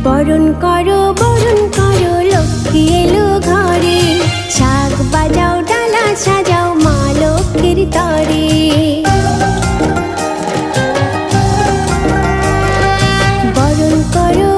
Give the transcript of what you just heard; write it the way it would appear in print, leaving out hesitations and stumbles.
বরণ করো লক্ষ্মী এলো ঘরে। শাক বাজাও ডালা সাজাও মা লক্ষ্মীর তরে। বরণ করো